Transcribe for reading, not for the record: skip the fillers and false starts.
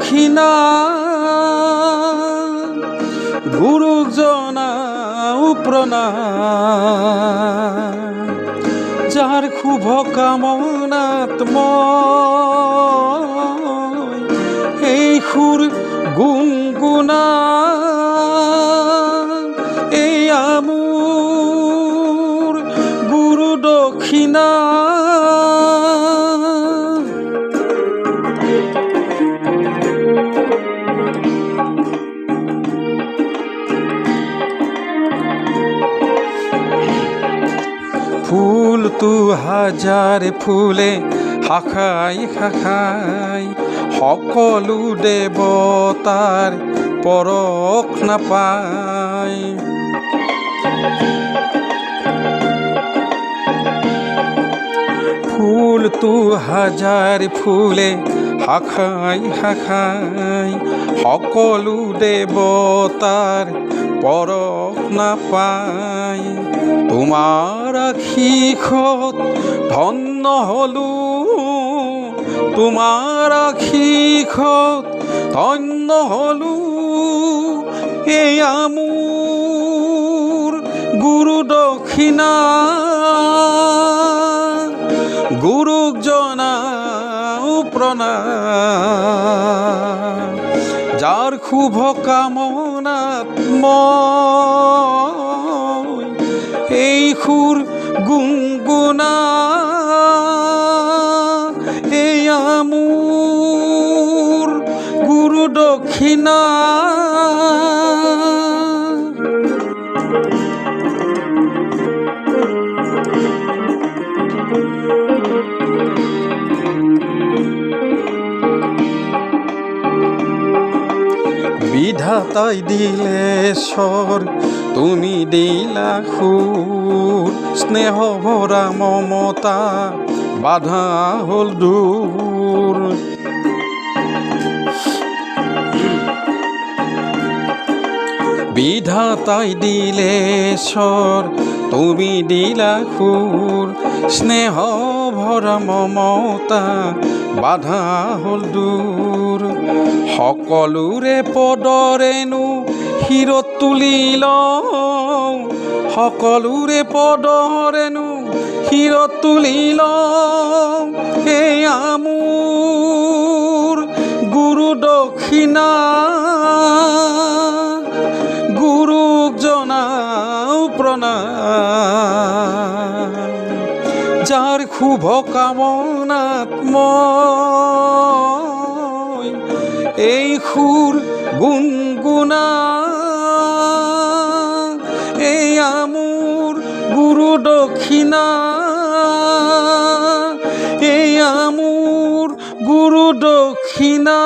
দক্ষিণা গুৰুজনাও প্ৰণাম যাৰ শুভ কামনাত মই এই সুৰ গুণগুণা এয়া মোৰ গুৰু দক্ষিণা ফুলটো হাজাৰ ফুলে শাখাই শাখাই সকলো দেৱতাৰ পৰখ নাপায় ফুলটো হাজাৰ ফুলে শাখাই শাখাই সকলো দেৱতাৰ পৰখ নাপায় তোমাৰ আশীষত ধন্য হলো তোমাৰ আশীষত ধন্য হলো এয়া মোৰ গুৰু দক্ষিণা গুৰুক জনাও প্ৰণাম যাৰ শুভ কামনাত মই এই সুৰ গুণগুণা এয়া মোৰ গুৰু দক্ষিণা বিধাতাই দিলে স্বৰ তুমি দিলা সুৰ স্নেহ ভৰা মমতা বাধা হ'ল দূৰ বিধাতাই দিলে স্বৰ তুমি দিলা সুৰ স্নেহ ভৰা মমতা বাধা হ'ল দূৰ সকলোৰে পদৰেনো শিৰত তুলি লওঁ সকলোৰে পদৰেনো শিৰত তুলি লওঁ এয়া মোৰ গুৰু দক্ষিণা গুৰুক জনাও প্ৰণাম যাৰ শুভ কামনাত মই এই সুৰ গুণগুণা এয়া মোৰ গুৰু দক্ষিণা এয়া মোৰ গুৰু দক্ষিণা